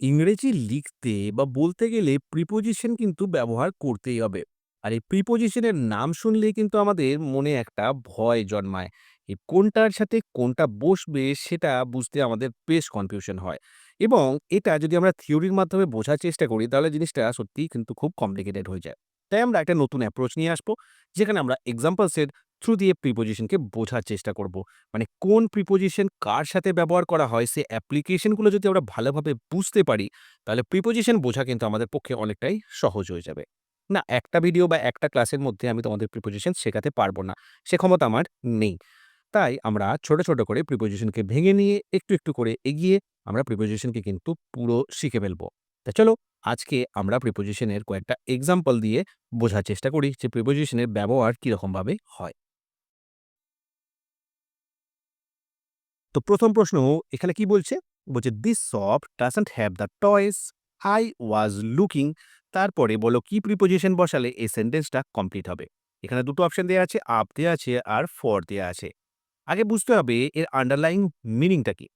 ইংরেজি লিখতে বা বলতে গেলে প্রিপোজিশন কিন্তু ব্যবহার করতেই হবে। আর এই প্রিপোজিশনের নাম শুনলেই কিন্তু আমাদের মনে একটা ভয় জন্মায়। এই কোনটার সাথে কোনটা বসবে সেটা বুঝতে আমাদের বেশ কনফিউশন হয়। এবং এটা যদি আমরা থিওরির মাধ্যমে বোঝার চেষ্টা করি তাহলে জিনিসটা সত্যিই কিন্তু খুব কমপ্লিকেটেড হয়ে যায়। তাই আমরা একটা নতুন অ্যাপ্রোচ নিয়ে আসবো, যেখানে আমরা এক্সাম্পলস এর থ্রু দিয়ে প্রিপোজিশনকে বোঝার চেষ্টা করব। মানে কোন প্রিপোজিশন কার সাথে ব্যবহার করা হয় সে অ্যাপ্লিকেশন গুলো যদি আমরা ভালোভাবে বুঝতে পারি, তাহলে প্রিপোজিশন বোঝা কিন্তু আমাদের পক্ষে অনেকটাই সহজ হয়ে যাবে। না একটা ভিডিও বা একটা ক্লাসের মধ্যে আমি তোমাদের প্রিপোজিশন শেখাতে পারব না। সে ক্ষমতা আমার নেই। তাই আমরা ছোট, ছোট করে প্রিপোজিশনকে ভেঙে নিয়ে একটু, একটু করে এগিয়ে আমরা প্রিপোজিশনকে কিন্তু পুরো শিখে ফেলব। তা চলো আজকে আমরা প্রিপোজিশনের কয়েকটা এক্সাম্পল দিয়ে বোঝার চেষ্টা করি যে প্রিপোজিশনের ব্যবহার কিরকমভাবে হয়। তো ১ম প্রশ্ন এখানে কি বলছে? বলছে, "this shop doesn't have the toys I was looking." তারপরে বলো কি প্রিপোজিশন বসালে এই সেন্টেন্সটা কমপ্লিট হবে? এখানে ২ টো অপশন দেয়া আছে, আপ দেয়া আছে আর ফর দেয়া আছে। আগে বুঝতে হবে এর আন্ডারলাইং মিনিংটা কি?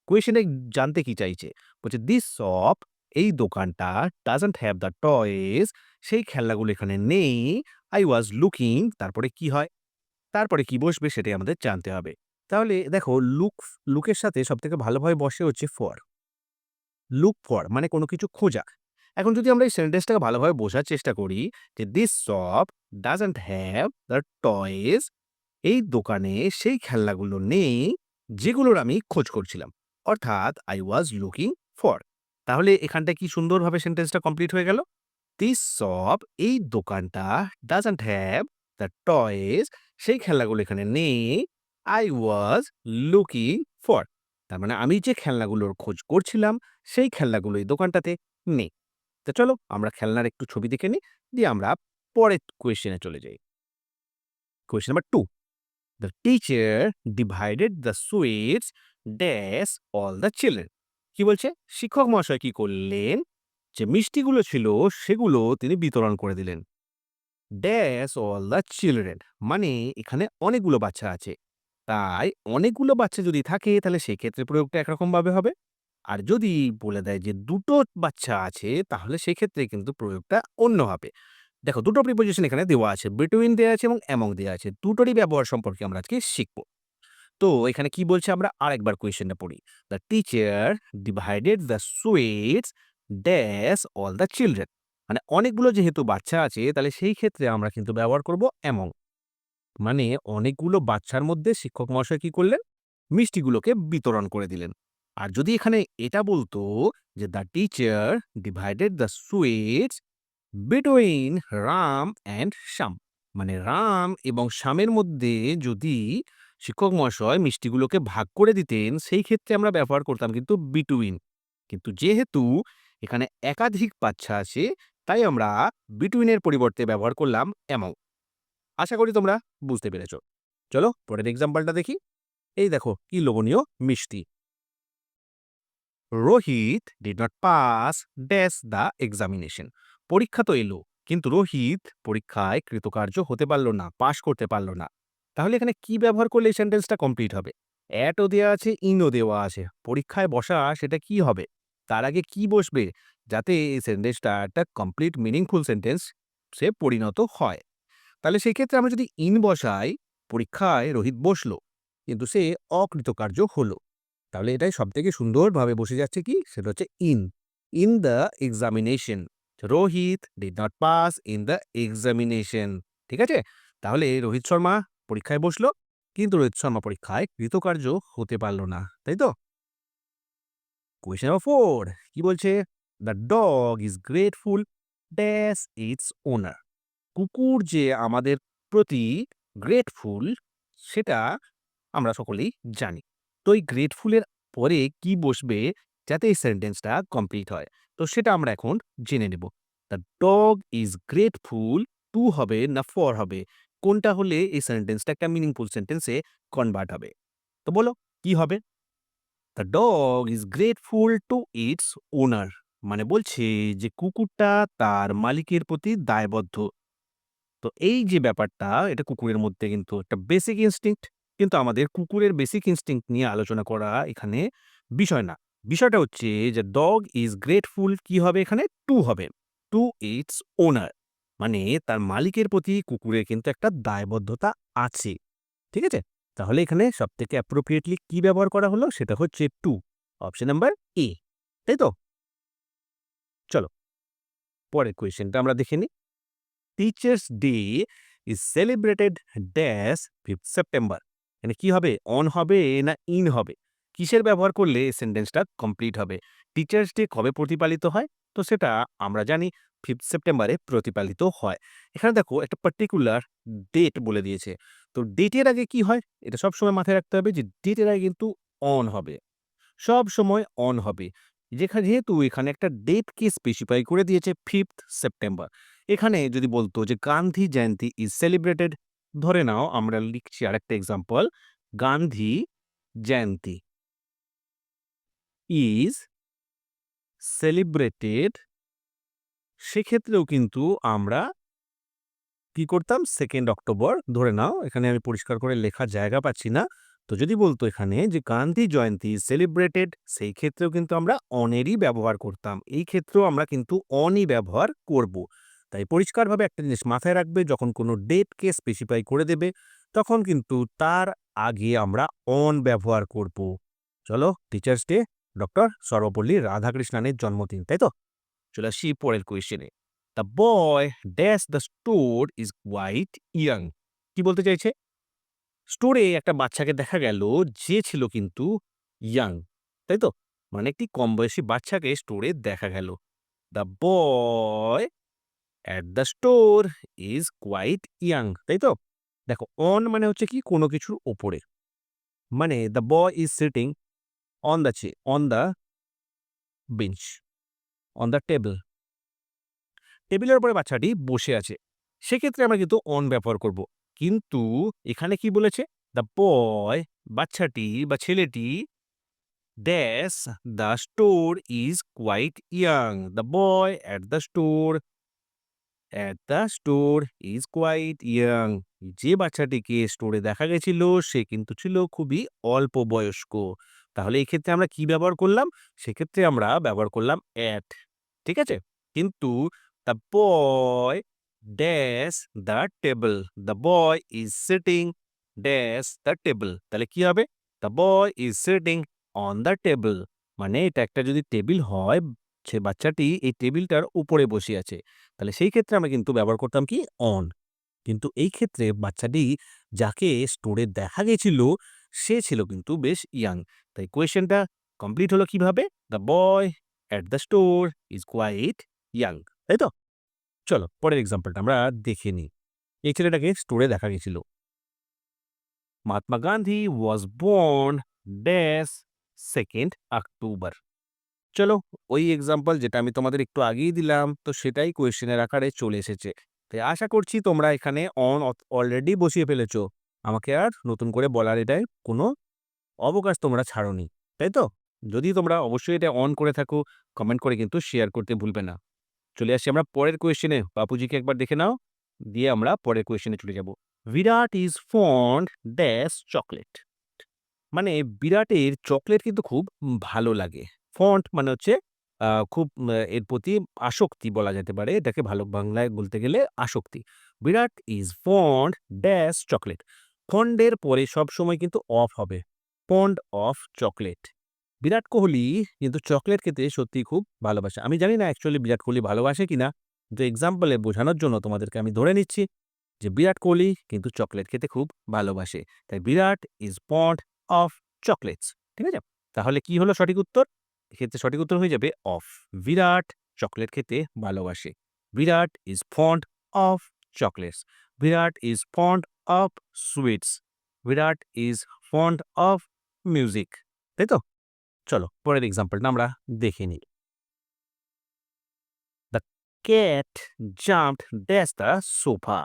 কোয়েশ্চেনে জানতে কি চাইছে? বলছে, "দিস শপ" এই দোকানটা "ডাজন্ট হ্যাভ দ্য টয়স" সেই খেলনাগুলো এখানে নেই। "আই ওয়াজ লুকিং" তারপরে কি হয়? তারপরে কি বসবে সেটাই আমাদের জানতে হবে। তাহলে দেখো লুকের সাথে সবথেকে ভালোভাবে বসে হচ্ছে ফর। লুক ফর মানে কোনো কিছু খোঁজা। এখন যদি আমরা এই সেন্টেন্সটাকে ভালোভাবে বোঝার চেষ্টা করি যে this shop doesn't have the toys, এই দোকানে সেই খেলনাগুলো নেই যেগুলোর আমি খোঁজ করছিলাম। অর্থাৎ আই ওয়াজ লুকিং ফর। তাহলে এখানটায় কি সুন্দরভাবে সেন্টেন্সটা কমপ্লিট হয়ে গেল? দিস শপ এই দোকানটা ডাজন্ট হ্যাভ দ্য টয়েস সেই খেলনাগুলো এখানে নেই। I was looking for. তার মানে আমি যে খেলনাগুলোর খোঁজ করছিলাম সেই খেলনাগুলো এই দোকানটাতে নেই। তো চলো আমরা খেলনার একটু ছবি দেখে নিই, দিয়ে আমরা পরের কোয়েশ্চেনে চলে যাই। Question number 2, the teacher divided the sweets dash all the children. কি বলছে? শিক্ষক মহাশয় কি করলেন? যে মিষ্টিগুলো ছিল সেগুলো তিনি বিতরণ করে দিলেন। ড্যাশ অল দ্য চিলড্রেন মানে এখানে অনেকগুলো বাচ্চা আছে। তাই অনেকগুলো বাচ্চা যদি থাকে তাহলে সেক্ষেত্রে প্রয়োগটা একরকম ভাবে হবে। আর যদি বলে দেয় যে দুটো বাচ্চা আছে তাহলে সেক্ষেত্রে কিন্তু প্রয়োগটা অন্য হবে। দেখো দুটো প্রিপোজিশন এখানে দেওয়া আছে, বিটুইন দেয়া আছে এবং অ্যামং দেয়া আছে। দুটোরই ব্যবহার সম্পর্কে আমরা আজকে শিখব। তো এখানে কি বলছে আমরা আরেকবার কোয়েশ্চেনটা পড়ি। The teacher divided the sweets dash all the children. মানে অনেকগুলো যেহেতু বাচ্চা আছে তাহলে সেই ক্ষেত্রে আমরা কিন্তু ব্যবহার করব অ্যামং। মানে অনেকগুলো বাচ্চার মধ্যে শিক্ষক মহাশয় কি করলেন? মিষ্টিগুলোকে বিতরণ করে দিলেন। আর যদি এখানে এটা বলতো যে the teacher divided the sweets between Ram and Shyam. মানে রাম এবং শ্যামের মধ্যে যদি শিক্ষক মহাশয় মিষ্টিগুলোকে ভাগ করে দিতেন সেই ক্ষেত্রে আমরা ব্যবহার করতাম কিন্তু বিটুইন। কিন্তু যেহেতু এখানে একাধিক বাচ্চা আছে তাই আমরা বিটুইনের পরিবর্তে ব্যবহার করলাম অ্যামং। আশা করি তোমরা বুঝতে পেরেছ। চলো পরের এক্সাম্পলটা দেখি। এই দেখো কি লোভনীয় মিষ্টি। Rohit did not pass dash the examination. পরীক্ষা তো এলো কিন্তু রোহিত পরীক্ষায় কৃতকার্য হতে পারলো না, পাশ করতে পারলো না। তাহলে এখানে কি ব্যবহার করলে এই সেন্টেন্সটা কমপ্লিট হবে? অ্যাটও দেওয়া আছে, ইনও দেওয়া আছে। পরীক্ষায় বসা সেটা কি হবে? তার আগে কি বসবে যাতে এই সেন্টেন্সটা একটা কমপ্লিট মিনিংফুল সেন্টেন্স সে পরিণত হয়? তাহলে সেই ক্ষেত্রে আমরা যদি ইন বসাই, পরীক্ষায় রোহিত বসলো কিন্তু সে অকৃতকার্য হলো। তাহলে এটাই সবথেকে সুন্দরভাবে বসে যাচ্ছে কি? সেটা হচ্ছে in. In the examination. Rohit did not pass in the examination. ঠিক আছে? তাহলে রোহিত শর্মা পরীক্ষায় বসলো, কিন্তু রোহিত শর্মা পরীক্ষায় কৃতকার্য হতে পারল না। তাই তো? কোয়েশ্চেন নাম্বার 4 কি বলছে? The dog is grateful dash it's ওনার। কুকুর যে আমাদের প্রতি গ্রেটফুল সেটা আমরা সকলেই জানি। তো এই গ্রেটফুল এর পরে কি বসবে যাতে এই সেন্টেন্সটা কমপ্লিট হয়? তো সেটা আমরা এখন জেনে নেব। The dog is grateful to হবে না ফর হবে? কোনটা হলে এই সেন্টেন্সটা একটা মিনিংফুল সেন্টেন্সে কনভার্ট হবে? তো বলো কি হবে? The dog is grateful to its owner. মানে বলছে যে কুকুরটা তার মালিকের প্রতি দায়বদ্ধ। তো এই যে ব্যাপারটা এটা কুকুরের মধ্যে কিন্তু একটা বেসিক ইনস্টিংক্ট। কিন্তু আমাদের কুকুরের বেসিক ইনস্টিংক্ট নিয়ে আলোচনা করা এখানে বিষয় না। বিষয়টা হচ্ছে যে ডগ ইজ গ্রেটফুল কি হবে এখানে? টু হবে। To its owner. মানে তার মালিকের প্রতি কুকুরের কিন্তু একটা দায়বদ্ধতা আছে। ঠিক আছে? তাহলে এখানে সবথেকে অ্যাপ্রোপ্রিয়েটলি কি ব্যবহার করা হলো? সেটা হচ্ছে টু। Option number A. তাই তো? চলো পরের কোয়েশ্চেনটা আমরা দেখে নিই। Teachers day is celebrated dash 5th September. মানে কি হবে? অন হবে না ইন হবে? কিসের ব্যবহার করলে এই সেন্টেন্সটা কমপ্লিট হবে? টিচার্স ডে কবে প্রতিপালিত হয়? তো সেটা আমরা জানি 5th সেপ্টেম্বরে প্রতিপালিত হয়। এখানে দেখো একটা পার্টিকুলার ডেট বলে দিয়েছে। তো ডেটের আগে কি হয়? এটা সবসময় মাথায় রাখতে হবে যে ডেটের আগে কিন্তু অন হবে। সবসময় অন হবে। যেহেতু এখানে একটা ডেটকে স্পেসিফাই করে দিয়েছে 5th সেপ্টেম্বর। এখানে যদি বলতো যে গান্ধী জয়ন্তী ইজ সেলিব্রেটেড, ধরে নাও আমরা লিখছি আরেকটা example, Gandhi Jayanti is celebrated, সেক্ষেত্রেও কিন্তু আমরা কি করতাম? 2nd অক্টোবর ধরে নাও, এখানে আমি পরিষ্কার করে লেখার জায়গা পাচ্ছি না। তো যদি বলতো এখানে যে গান্ধী জয়ন্তী সেলিব্রেটেড, সেই ক্ষেত্রেও কিন্তু আমরা অনেরই ব্যবহার করতাম। এই ক্ষেত্রেও আমরা কিন্তু অনই ব্যবহার করব। তাই পরিষ্কারভাবে একটা জিনিস মাথায় রাখবে, যখন কোনো ডেটকে স্পেসিফাই করে দেবে, তখন কিন্তু তার আগে আমরা অন ব্যবহার করব। চলো, টিচার্স ডে ডক্টর সর্বপল্লী রাধাকৃষ্ণনের জন্মদিন, তাই তো? চলে আসি পরের কোয়েশ্চেনে। The boy dash the store is quite young. কি বলতে চাইছে? স্টোরে একটা বাচ্চাকে দেখা গেল যে ছিল কিন্তু ইয়াং, তাই তো? মানে একটি কম বয়সী বাচ্চাকে স্টোরে দেখা গেল। The boy at the store is quite young, তাই তো? দেখো, অন মানে হচ্ছে কি কোনো কিছুর ওপরে। মানে the boy is sitting on the bench, on the table. টেবিলের উপরে বাচ্চাটি বসে আছে। সেক্ষেত্রে আমরা কিন্তু অন ব্যবহার করব। কিন্তু এখানে কি বলেছে? দ্য বয়, বাচ্চাটি বা ছেলেটি, dash the store is quite young. The boy at the store is quite young. যে বাচ্চাটিকে স্টোরে দেখা গেছিল সে কিন্তু ছিল খুবই অল্প বয়স্ক। তাহলে এক্ষেত্রে আমরা কি ব্যবহার করলাম? সেক্ষেত্রে আমরা ব্যবহার করলাম অ্যাট। ঠিক আছে? কিন্তু the boy dash the table, the boy is sitting dash the table. তাহলে কি হবে? The boy is sitting on the table. মানে এটা একটা যদি টেবিল হয়, সে বাচ্চাটি এই টেবিলটার উপরে বসে আছে। তাহলে সেই ক্ষেত্রে আমরা কিন্তু ব্যবহার করতাম কি? অন। কিন্তু এই ক্ষেত্রে বাচ্চাটি যাকে স্টোরে দেখা গেছিল, সে ছিল কিন্তু বেশ ইয়াং। তাই কোয়েশ্চেনটা কমপ্লিট হলো কিভাবে? The boy at the store is quite young. তাই তো? চলো পরের এক্সাম্পলটা আমরা দেখে নিই। এই ছেলেটাকে স্টোরে দেখা গেছিল। Mahatma Gandhi was born dash 2nd October. চলো, ওই এক্সাম্পল যেটা আমি তোমাদের একটু আগেই দিলাম, তো সেটাই কোয়েশ্চেনের আকারে চলে এসেছে। তাই আশা করছি তোমরা এখানে অন অলরেডি বসিয়ে ফেলেছো। আমাকে আর নতুন করে বলার এটায় কোনো অবকাশ তোমরা ছাড়োনি। তাই তো? যদি তোমরা অবশ্যই এটা অন করে থাকো, কমেন্ট করে কিন্তু শেয়ার করতে ভুলবে না। চলে আসছি আমরা পরের কোয়েশ্চেনে। বাপুজিকে একবার দেখে নাও, দিয়ে আমরা পরের কোয়েশ্চেনে চলে যাব। বিরাট ইজ ফন্ড ড্যাশ চকলেট। মানে বিরাটের চকলেট কিন্তু খুব ভালো লাগে। ফন্ট মানে হচ্ছে খুব এর প্রতি আসক্তি বলা যেতে পারে। এটাকে ভালো বাংলায় বলতে গেলে আসক্তি। Virat is fond dash chocolate. ফন্ডের পরে সবসময় কিন্তু অফ হবে। Fond of chocolate. Virat Kohli কিন্তু চকলেট খেতে সত্যিই খুব ভালোবাসে। আমি জানি না অ্যাকচুয়ালি বিরাট কোহলি ভালোবাসে কিনা? কিন্তু এক্সাম্পল এ বোঝানোর জন্য তোমাদেরকে আমি ধরে নিচ্ছি যে বিরাট কোহলি কিন্তু চকলেট খেতে খুব ভালোবাসে। তাই বিরাট ইজ ফন্ড অফ চকলেটস। ঠিক আছে? তাহলে কি হলো সঠিক উত্তর? এক্ষেত্রে সঠিক উত্তর হয়ে যাবে অফ। বিরাট চকলেট খেতে ভালোবাসে। Virat is fond of chocolates. Virat is fond of sweets. Virat is fond of music. তাই তো? চলো পরের এক্সাম্পলটা আমরা দেখে নিই। The cat jumped dash the sofa.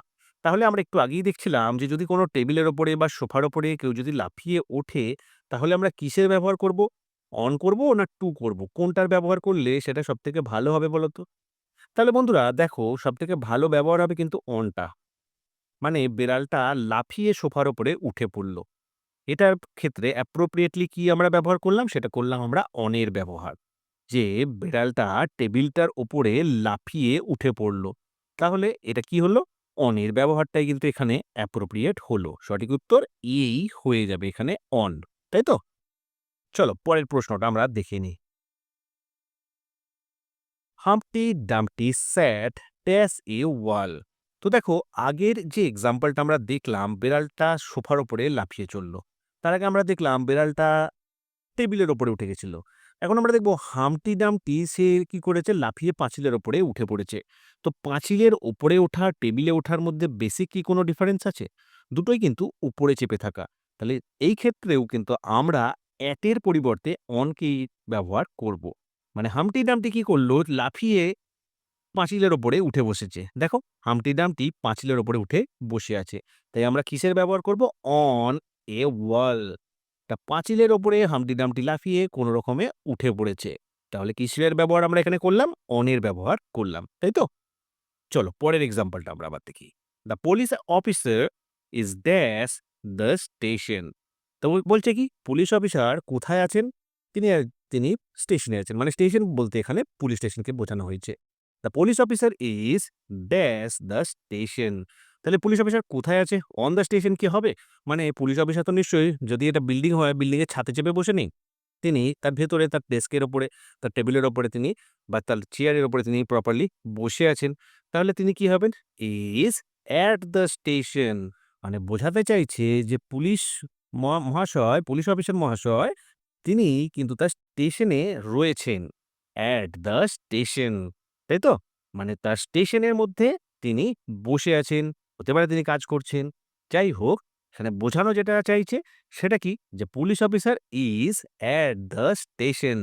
তাহলে আমরা একটু আগেই দেখছিলাম যে যদি কোনো টেবিলের ওপরে বা সোফার ওপরে কেউ যদি লাফিয়ে ওঠে, তাহলে আমরা কিসের ব্যবহার করব? অন করব না টু করব? কোনটার ব্যবহার করলে সেটা সবথেকে ভালো হবে বলো তো? তাহলে বন্ধুরা দেখো, সবথেকে ভালো ব্যবহার হবে কিন্তু অনটা। মানে বেড়ালটা লাফিয়ে সোফার ওপরে উঠে পড়ল। এটার ক্ষেত্রে অ্যাপ্রোপ্রিয়েটলি কি আমরা ব্যবহার করলাম? সেটা করলাম আমরা অন এর ব্যবহার। যে বিড়ালটা টেবিলটার উপরে লাফিয়ে উঠে পড়ল। তাহলে এটা কি হলো? অন এর ব্যবহারটাই কিন্তু এখানে অ্যাপ্রোপ্রিয়েট হলো। সঠিক উত্তর এই হয়ে যাবে এখানে অন। তাই তো? চলো পরের প্রশ্নটা আমরা দেখে নিই। Humpty Dumpty sat dash a wall. তো দেখো আগের যে এক্সাম্পলটা আমরা দেখলাম বিড়ালটা সোফার উপরে লাফিয়ে চলল। তার আগে আমরা দেখলাম বিড়ালটা টেবিলের ওপরে উঠে গেছিল। এখন আমরা দেখব হাম্পটি ডাম্পটি সে কি করেছে লাফিয়ে পাঁচিলের ওপরে উঠে পড়েছে। তো পাঁচিলের ওপরে ওঠা টেবিলে ওঠার মধ্যে বেসিক কি কোনো ডিফারেন্স আছে? দুটোই কিন্তু উপরে চেপে থাকা। তাহলে এই ক্ষেত্রেও কিন্তু আমরা অ্যাট এর পরিবর্তে অনকেই ব্যবহার করব। মানে হাম্পটি ডাম্পটি কি করলো লাফিয়ে পাঁচিলের ওপরে উঠে বসেছে। দেখো হাম্পটি ডাম্পটি পাঁচিলের ওপরে উঠে বসে আছে। তাই আমরা কিসের ব্যবহার করব? অন এ ওয়াল। তা পাঁচিলের ওপরে হাম্পটি ডাম্পটি লাফিয়ে কোনো রকমে উঠে পড়েছে। তাহলে কিসের ব্যবহার আমরা এখানে করলাম? অন এর ব্যবহার করলাম। তাই তো? চলো পরের এক্সাম্পলটা আমরা আবার দেখি। The police officer is dash the station. তো বলছে কি পুলিশ অফিসার কোথায় আছেন? তিনি তিনি স্টেশনে আছেন। মানে স্টেশন বলতে এখানে পুলিশ স্টেশনকে বোঝানো হয়েছে। The police officer is dash the station. তাহলে পুলিশ অফিসার কোথায় আছে? অন দ্য স্টেশন কি হবে? মানে পুলিশ অফিসার তো নিশ্চয়ই যদি এটা বিল্ডিং হয় বিল্ডিং এর ছাদে চেপে বসে নেই। তিনি তার ভেতরে তার ডেস্কের ওপরে, তার টেবিলের ওপরে তিনি বা তার চেয়ারের উপরে তিনি প্রপারলি বসে আছেন। তাহলে তিনি কি হবেন? Is at the station. মানে বোঝাতে চাইছে যে পুলিশ মহাশয়, পুলিশ অফিসার মহাশয় তিনি কিন্তু তার স্টেশনে রয়েছেন। At the station. তাই তো? মানে তার স্টেশনের মধ্যে তিনি বসে আছেন। হতে পারে তিনি কাজ করছেন। যাই হোক, এখানে বোঝানো যেটা চাইছে সেটা কি? যে police officer is at the station.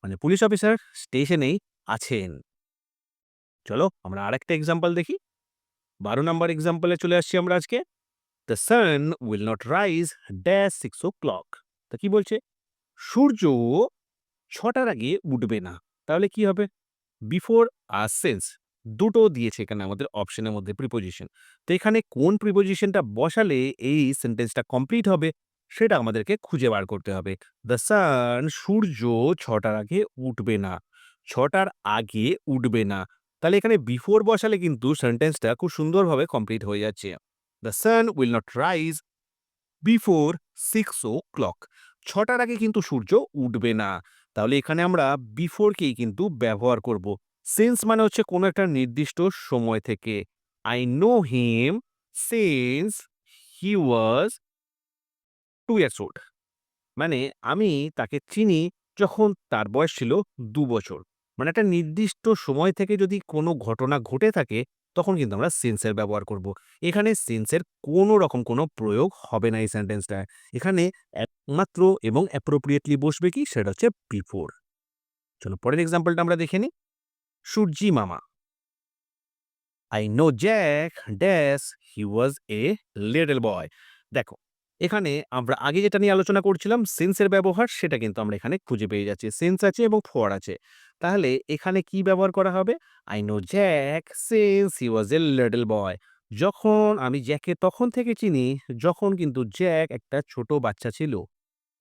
মানে পুলিশ অফিসার স্টেশনেই আছেন। চলো আমরা আরেকটা এক্সাম্পল দেখি। ১২ নম্বর এক্সাম্পলে চলে আসছি আমরা আজকে। The sun will not rise dash 6 o'clock। তা কি বলছে? সূর্য ৬টার আগে উঠবে না। তাহলে কি হবে? বিফোর আর সিন্স দুটো দিয়েছে এখানে আমাদের অপশনের মধ্যে প্রিপোজিশন। তো এখানে কোন প্রিপোজিশনটা বসালে এই সেন্টেন্সটা কমপ্লিট হবে সেটা আমাদেরকে খুঁজে বার করতে হবে। দ্য সান সূর্য ৬টার আগে উঠবে না। ৬টার আগে উঠবে না। তাহলে এখানে বিফোর বসালে কিন্তু সেন্টেন্সটা খুব সুন্দরভাবে কমপ্লিট হয়ে যাচ্ছে। The sun will not rise before 6 o'clock। ৬টার আগে কিন্তু সূর্য উঠবে না। তাহলে এখানে আমরা বিফোরকেই কিন্তু ব্যবহার করব। সিন্স মানে হচ্ছে কোনো একটা নির্দিষ্ট সময় থেকে। I know him since he was 2 years old. মানে আমি তাকে চিনি যখন তার বয়স ছিল ২ বছর। মানে একটা নির্দিষ্ট সময় থেকে যদি কোনো ঘটনা ঘটে থাকে, তখন কিন্তু আমরা সিন্স এর ব্যবহার করব। এখানে সিন্স এর কোনো রকম কোনো প্রয়োগ হবে না এই সেন্টেন্সটায়। এখানে একমাত্র এবং অ্যাপ্রোপ্রিয়েটলি বসবে কি? সেটা হচ্ছে বিফোর। চলো পরের এক্সাম্পলটা আমরা দেখে নিই। সূর্যি মামা। I know Jack dash he was a little boy. দেখো এখানে আমরা আগে যেটা নিয়ে আলোচনা করছিলাম সিন্সের ব্যবহার সেটা কিন্তু আমরা এখানে খুঁজে পেয়ে যাচ্ছি। সিন্স আছে এবং ফর আছে। তাহলে এখানে কি ব্যবহার করা হবে? I know Jack since he was a little boy. যখন আমি জ্যাককে তখন থেকে চিনি যখন কিন্তু জ্যাক একটা ছোট বাচ্চা ছিল।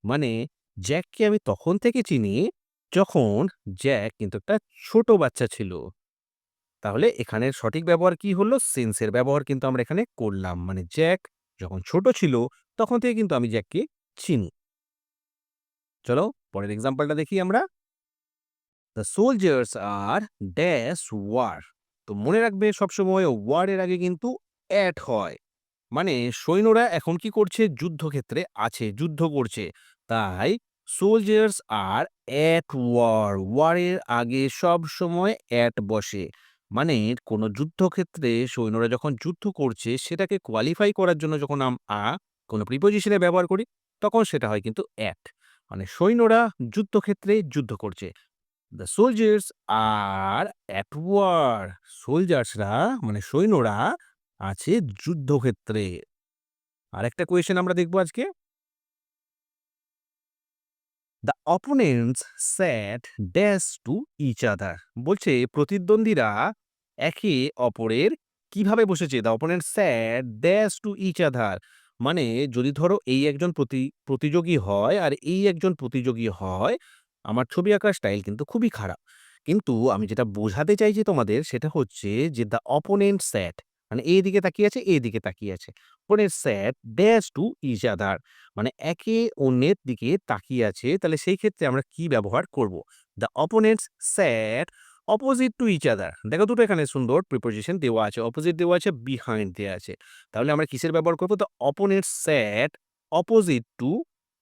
মানে জ্যাককে আমি তখন থেকে চিনি যখন জ্যাক কিন্তু একটা ছোট বাচ্চা ছিল। তাহলে এখানের সঠিক ব্যবহার কি হলো? সিন্স এর ব্যবহার কিন্তু আমরা এখানে করলাম। মানে জ্যাক যখন ছোট ছিল তখন থেকে কিন্তু আমি জ্যাককে চিনি। চলো পরের এক্সাম্পলটা দেখি আমরা। The soldiers are dash war. তো মনে রাখবে সবসময় ওয়ার এর আগে কিন্তু অ্যাট হয়। মানে সৈন্যরা এখন কি করছে? যুদ্ধক্ষেত্রে আছে, যুদ্ধ করছে। তাই সোলজার্স আর অ্যাট ওয়ার। ওয়ারের আগে সবসময় অ্যাট বসে। মানে কোনো যুদ্ধক্ষেত্রে সৈন্যরা যখন যুদ্ধ করছে সেটাকে কোয়ালিফাই করার জন্য যখন কোনো প্রিপোজিশনে ব্যবহার করি তখন সেটা হয় কিন্তু অ্যাট। মানে সৈন্যরা যুদ্ধক্ষেত্রে যুদ্ধ করছে। The soldiers are at war. সোলজার্সরা মানে সৈন্যরা আছে যুদ্ধক্ষেত্রে। আরেকটা কোয়েশ্চেন আমরা দেখব আজকে। The opponents sat dash to each other. বলছে প্রতিদ্বন্দ্বীরা একে অপরের কিভাবে বসেছে? The opponent sat dash to each other. মানে যদি ধরো এই একজন প্রতিযোগী হয় আর এই একজন প্রতিযোগী হয়, আমার ছবি আঁকার স্টাইল কিন্তু খুবই খারাপ। কিন্তু আমি যেটা বোঝাতে চাইছি তোমাদের সেটা হচ্ছে যে দ্য অপোনেন্ট স্যাট, মানে এইদিকে তাকিয়ে আছে, এইদিকে তাকিয়ে আছে। Opponent sat dash to each other, মানে একে অন্যের দিকে তাকিয়ে আছে। তাহলে সেই ক্ষেত্রে আমরা কি ব্যবহার করব? The opponents sat opposite to each other. দেখো দুটো এখানে সুন্দর প্রিপোজিশন দেওয়া আছে। অপোজিট দেওয়া আছে, বিহাইন্ড দেয়া আছে। তাহলে আমরা কিসের ব্যবহার করব? The opponent sat opposite to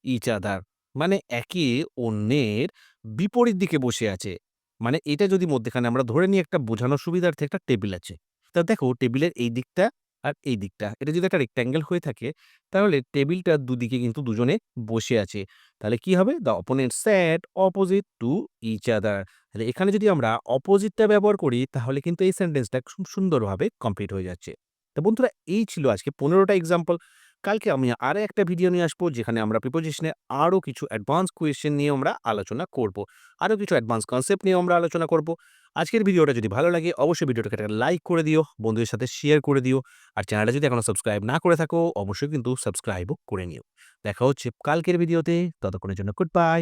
each other, মানে একে অন্যের বিপরীত দিকে বসে আছে। মানে এটা যদি মধ্যেখানে আমরা ধরে নিই একটা বোঝানোর সুবিধার্থে একটা টেবিল আছে। তা দেখো টেবিলের এই দিকটা আর এই দিকটা, এটা যদি একটা রেক্ট্যাঙ্গেল হয়ে থাকে তাহলে টেবিলটার দুদিকে কিন্তু দুজনে বসে আছে। তাহলে কি হবে? The opponent sat opposite to each other. তাহলে এখানে যদি আমরা অপোজিটটা ব্যবহার করি তাহলে কিন্তু এই সেন্টেন্সটা খুব সুন্দরভাবে কমপ্লিট হয়ে যাচ্ছে। তো বন্ধুরা এই ছিল আজকে ১৫টা এক্সাম্পল। কালকে আমি আরো একটা ভিডিও নিয়ে আসবো যেখানে আমরা প্রিপোজিশনে আরো কিছু অ্যাডভান্স কোয়েশ্চেন নিয়ে আমরা আলোচনা করব। আরো কিছু অ্যাডভান্স কনসেপ্ট নিয়ে আমরা আলোচনা করব। আজকের ভিডিওটা যদি ভালো লাগে অবশ্যই ভিডিওটাকে একটা লাইক করে দিও, বন্ধুদের সাথে শেয়ার করে দিও। আর চ্যানেলটা যদি এখনো সাবস্ক্রাইব না করে থাকো অবশ্যই কিন্তু সাবস্ক্রাইবও করে নিও। দেখা হচ্ছে কালকের ভিডিওতে। ততক্ষণের জন্য গুড বাই।